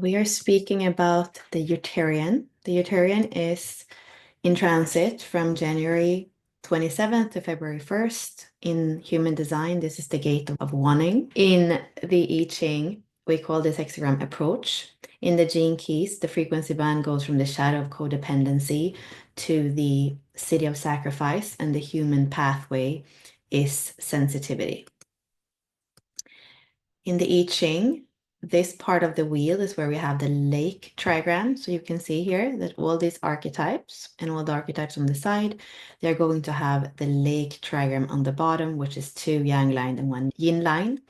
We are speaking about the Uriterian. The Uriterian is in transit from January 27th to February 1st. In human design, this is the gate of wanting. In the I Ching, we call this hexagram approach. In the gene keys, the frequency band goes from the shadow of codependency to the city of sacrifice, and the human pathway is sensitivity. In the I Ching, this part of the wheel is where we have the lake trigram. So you can see here that all these archetypes and all the archetypes on the side, they're going to have the lake trigram on the bottom, which is 2 yang line and 1 yin line.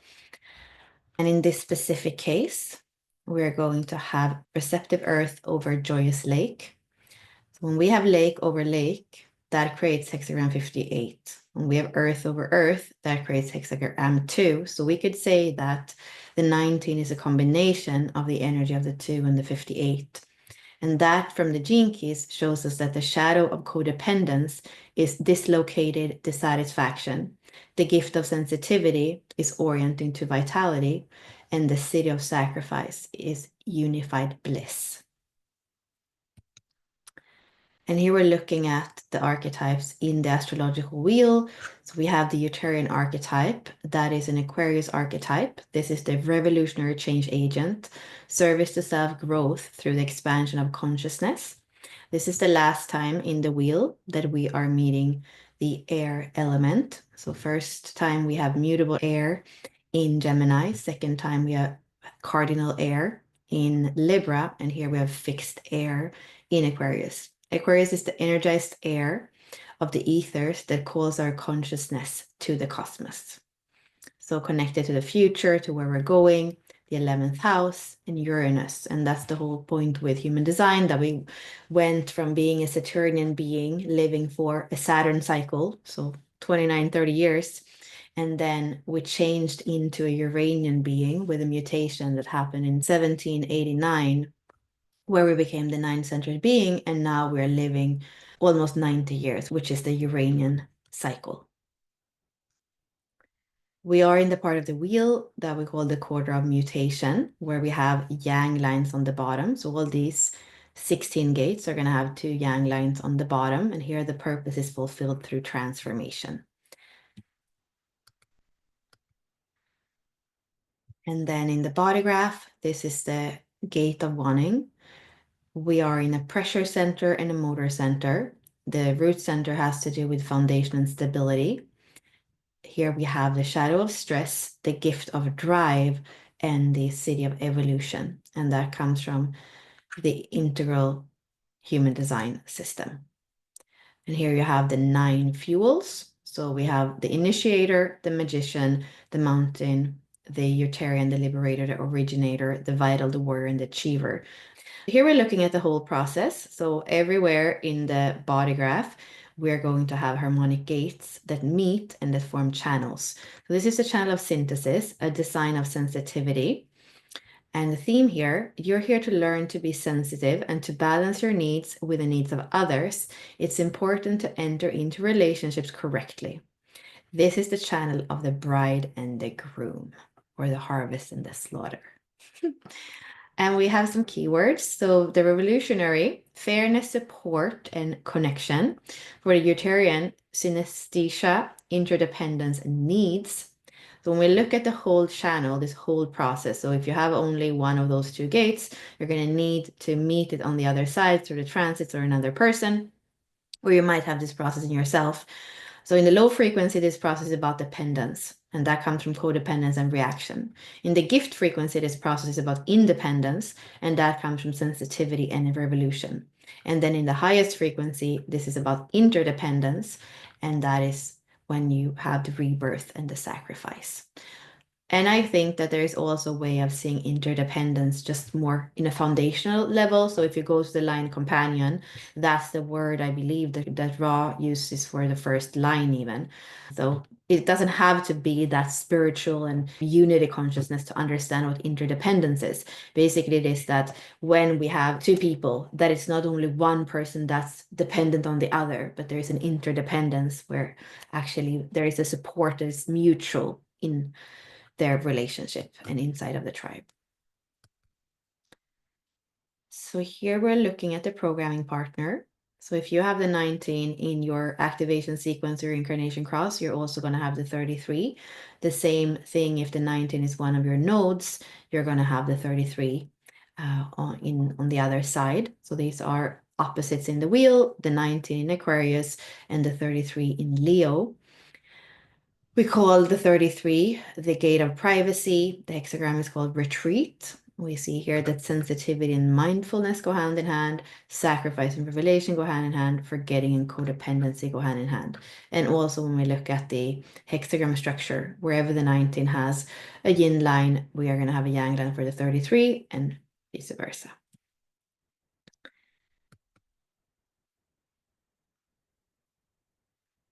And in this specific case, we're going to have receptive earth over joyous lake. So when we have lake over lake, that creates hexagram 58. When we have earth over earth, that creates hexagram 2. So we could say that the 19 is a combination of the energy of the 2 and the 58. And that from the gene keys shows us that the shadow of codependence is dislocated dissatisfaction. The gift of sensitivity is orienting to vitality, and the city of sacrifice is unified bliss. And here we're looking at the archetypes in the astrological wheel. So we have the Uriterian archetype, that is an Aquarius archetype. This is the revolutionary change agent, service to self-growth through the expansion of consciousness. This is the last time in the wheel that we are meeting the air element. So first time we have mutable air in Gemini, second time we have cardinal air in Libra, and here we have fixed air in Aquarius. Aquarius is the energized air of the ethers that calls our consciousness to the cosmos. So connected to the future, to where we're going, the 11th house, and Uranus. And that's the whole point with human design, that we went from being a Saturnian being living for a Saturn cycle, so 29, 30 years. And then we changed into a Uranian being with a mutation that happened in 1789, where we became the 9-centered being, and now we're living almost 90 years, which is the Uranian cycle. We are in the part of the wheel that we call the quarter of mutation, where we have yang lines on the bottom. So all these 16 gates are going to have 2 yang lines on the bottom, and here the purpose is fulfilled through transformation. And then in the body graph, this is the gate of wanting. We are in a pressure center and a motor center. The root center has to do with foundation and stability. Here we have the shadow of stress, the gift of drive, and the city of evolution. And that comes from the integral human design system. And here you have the 9 fuels. So we have the initiator, the magician, the mountain, the Uriterian, the liberator, the originator, the vital, the warrior, and the achiever. Here we're looking at the whole process. So everywhere in the body graph, we're going to have harmonic gates that meet and that form channels. So this is a channel of synthesis, a design of sensitivity. And the theme here, you're here to learn to be sensitive and to balance your needs with the needs of others. It's important to enter into relationships correctly. This is the channel of the bride and the groom, or the harvest and the slaughter. And we have some keywords. So the revolutionary, fairness, support, and connection. For the Uriterian, synesthesia, interdependence, and needs. So when we look at the whole channel, this whole process, so if you have only one of those 2 gates, you're going to need to meet it on the other side through the transits or another person, or you might have this process in yourself. So in the low frequency, this process is about dependence, and that comes from codependence and reaction. In the gift frequency, this process is about independence, and that comes from sensitivity and revolution. And then in the highest frequency, this is about interdependence, and that is when you have the rebirth and the sacrifice. And I think that there is also a way of seeing interdependence just more in a foundational level. So if you go to the line companion, that's the word I believe that Ra uses for the first line even. So it doesn't have to be that spiritual and unity consciousness to understand what interdependence is. Basically, it is that when we have 2 people, that it's not only one person that's dependent on the other, but there is an interdependence where actually there is a support that is mutual in their relationship and inside of the tribe. So here we're looking at the programming partner. So if you have the 19 in your activation sequence or incarnation cross, you're also going to have the 33. The same thing if the 19 is one of your nodes, you're going to have the 33 on the other side. So these are opposites in the wheel, the 19 in Aquarius and the 33 in Leo. We call the 33 the gate of privacy. The hexagram is called retreat. We see here that sensitivity and mindfulness go hand in hand, sacrifice and revelation go hand in hand, forgetting and codependency go hand in hand. And also when we look at the hexagram structure, wherever the 19 has a yin line, we are going to have a yang line for the 33 and vice versa.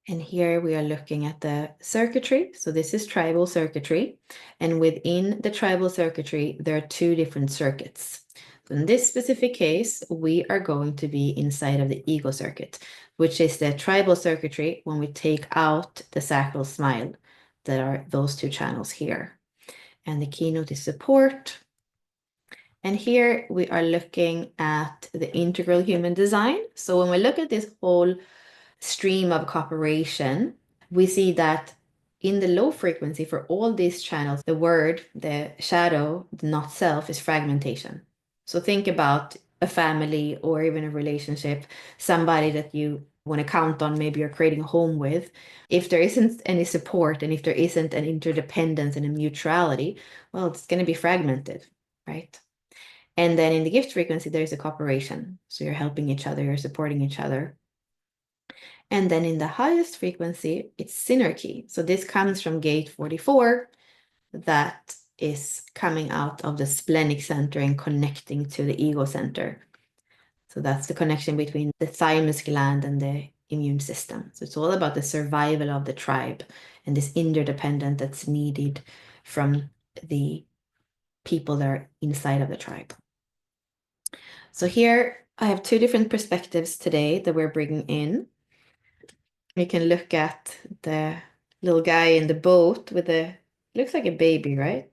And here we are looking at the circuitry. So this is tribal circuitry. And within the tribal circuitry, there are two different circuits. So in this specific case, we are going to be inside of the ego circuit, which is the tribal circuitry when we take out the sacral smile. That are those two channels here. And the keynote is support. And here we are looking at the integral human design. So when we look at this whole stream of cooperation, we see that in the low frequency for all these channels, the word, the shadow, the not self is fragmentation. So think about a family or even a relationship, somebody that you want to count on, maybe you're creating a home with. If there isn't any support and if there isn't an interdependence and a mutuality, well, it's going to be fragmented, right? And then in the gift frequency, there's a cooperation. So you're helping each other, you're supporting each other. And then in the highest frequency, it's synergy. So this comes from gate 44 that is coming out of the splenic center and connecting to the ego center. So that's the connection between the thymus gland and the immune system. So it's all about the survival of the tribe and this interdependence that's needed from the people that are inside of the tribe. So here I have two different perspectives today that we're bringing in. We can look at the little guy in the boat with a, looks like a baby, right?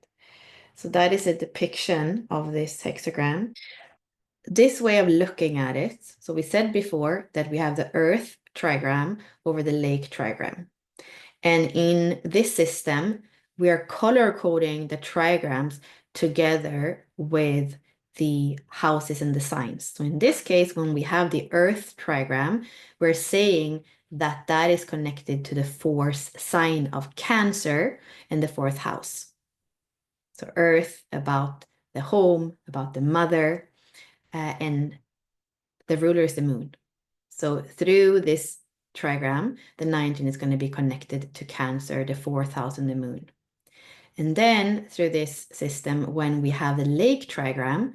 So that is a depiction of this hexagram. This way of looking at it, so we said before that we have the earth trigram over the lake trigram. And in this system, we are color coding the trigrams together with the houses and the signs. So in this case, when we have the earth trigram, we're saying that that is connected to the fourth sign of Cancer and the fourth house. So earth about the home, about the mother, and the ruler is the moon. So through this trigram, the 19 is going to be connected to Cancer, the fourth house and the moon. And then through this system, when we have the lake trigram,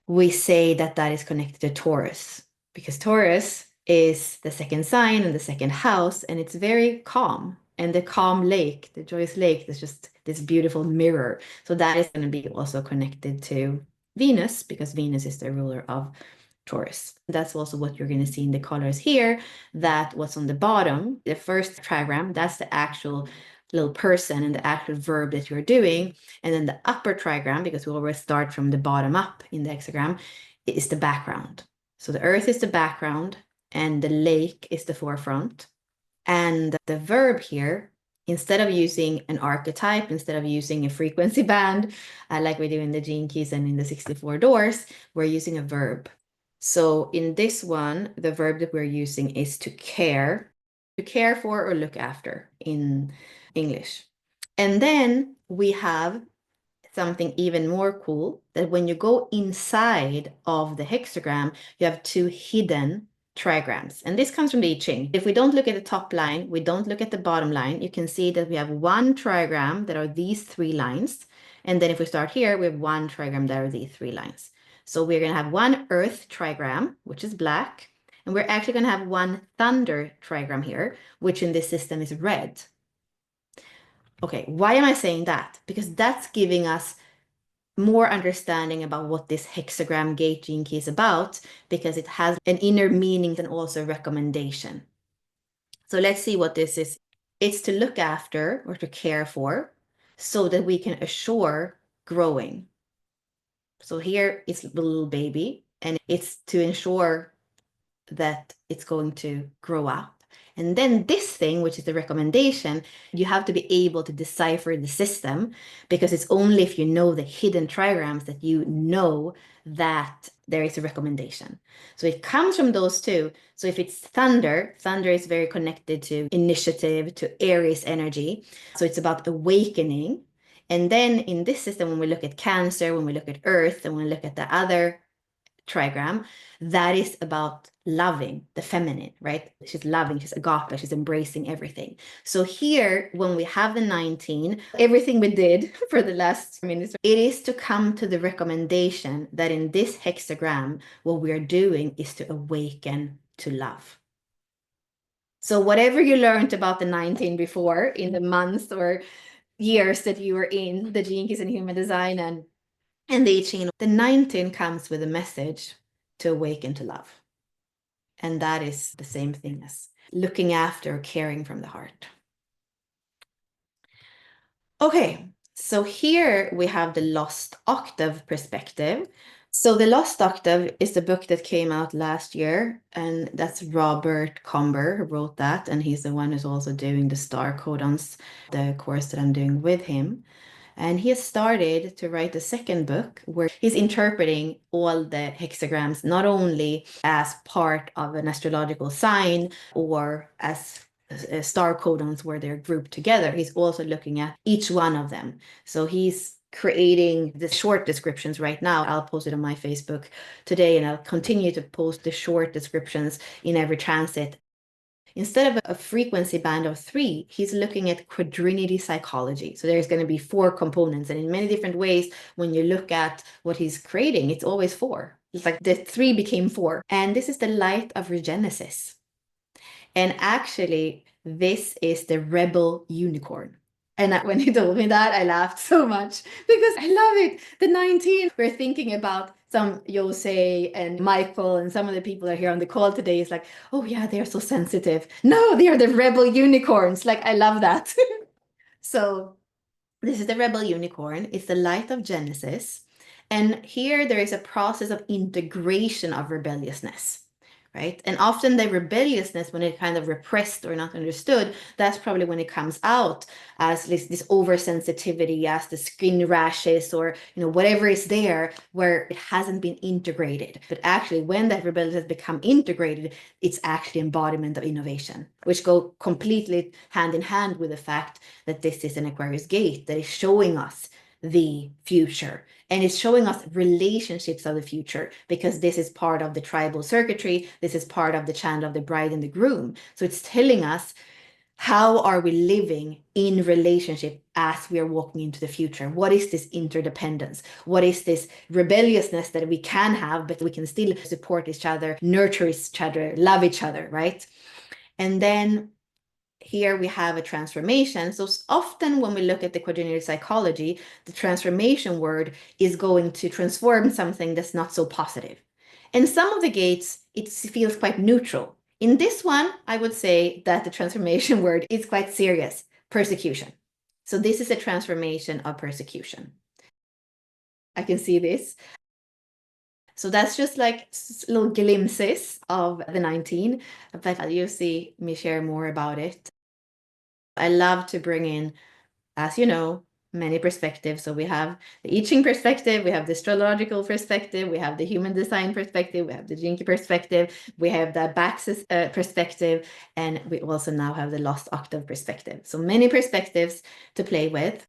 we say that that is connected to Taurus, because Taurus is the second sign and the second house, and it's very calm. And the calm lake, the joyous lake, is just this beautiful mirror. So that is going to be also connected to Venus, because Venus is the ruler of Taurus. That's also what you're going to see in the colors here, that what's on the bottom, the first trigram, that's the actual little person and the actual verb that you're doing. And then the upper trigram, because we always start from the bottom up in the hexagram, is the background. So the earth is the background and the lake is the forefront. And the verb here, instead of using an archetype, instead of using a frequency band, like we do in the gene keys and in the 64 doors, we're using a verb. So in this one, the verb that we're using is to care for or look after in English. And then we have something even more cool, that when you go inside of the hexagram, you have two hidden trigrams. And this comes from the I Ching. If we don't look at the top line, we don't look at the bottom line, you can see that we have one trigram that are these three lines. And then if we start here, we have one trigram that are these three lines. So we're going to have one earth trigram, which is black. And we're actually going to have one thunder trigram here, which in this system is red. Okay, why am I saying that? Because that's giving us more understanding about what this hexagram gate gene key is about, because it has an inner meaning and also recommendation. So let's see what this is. It's to look after or to care for so that we can assure growing. So here is the little baby, and it's to ensure that it's going to grow up. And then this thing, which is the recommendation, you have to be able to decipher the system, because it's only if you know the hidden trigrams that you know that there is a recommendation. So it comes from those two. So if it's thunder, thunder is very connected to initiative, to Aries energy. So it's about awakening. And then in this system, when we look at Cancer, when we look at Earth, and when we look at the other trigram, that is about loving the feminine, right? She's loving, she's agape, she's embracing everything. So here, when we have the 19, everything we did for the last minutes, it is to come to the recommendation that in this hexagram, what we are doing is to awaken to love. So whatever you learned about the 19 before, in the months or years that you were in the Gene Keys and Human Design and the I Ching, the 19 comes with a message to awaken to love. And that is the same thing as looking after, caring from the heart. Okay, so here we have the Lost Octave perspective. So the Lost Octave is the book that came out last year, and that's Robert Comber who wrote that, and he's the one who's also doing the star codons, the course that I'm doing with him. And he has started to write a second book where he's interpreting all the hexagrams, not only as part of an astrological sign or as star codons where they're grouped together. He's also looking at each one of them. So he's creating the short descriptions right now. I'll post it on my Facebook today, and I'll continue to post the short descriptions in every transit. Instead of a frequency band of 3, he's looking at quadrinity psychology. So there's going to be 4 components. And in many different ways, when you look at what he's creating, it's always 4. It's like the 3 became 4. And this is the light of regenesis. And actually, this is the rebel unicorn. And when he told me that, I laughed so much because I love it. The 19, we're thinking about some Jose and Michael and some of the people that are here on the call today is like, oh yeah, they're so sensitive. No, they are the rebel unicorns. Like, I love that. So this is the rebel unicorn. It's the light of Genesis. And here there is a process of integration of rebelliousness. Right? And often the rebelliousness, when it kind of repressed or not understood, that's probably when it comes out as this oversensitivity, as the skin rashes, or whatever is there where it hasn't been integrated. But actually, when that rebellion has become integrated, it's actually embodiment of innovation, which go completely hand in hand with the fact that this is an Aquarius gate that is showing us the future. And it's showing us relationships of the future, because this is part of the tribal circuitry. This is part of the channel of the bride and the groom. So it's telling us, how are we living in relationship as we are walking into the future? What is this interdependence? What is this rebelliousness that we can have, but we can still support each other, nurture each other, love each other, right? And then here we have a transformation. So often when we look at the quadrinary psychology, the transformation word is going to transform something that's not so positive. In some of the gates, it feels quite neutral. In this one, I would say that the transformation word is quite serious, persecution. So this is a transformation of persecution. I can see this. So that's just like little glimpses of the 19, but you'll see me share more about it. I love to bring in, as you know, many perspectives. So we have the I Ching perspective, we have the astrological perspective, we have the human design perspective, we have the Gene Key perspective, we have the Baxis perspective, and we also now have the Lost Octave perspective. So many perspectives to play with.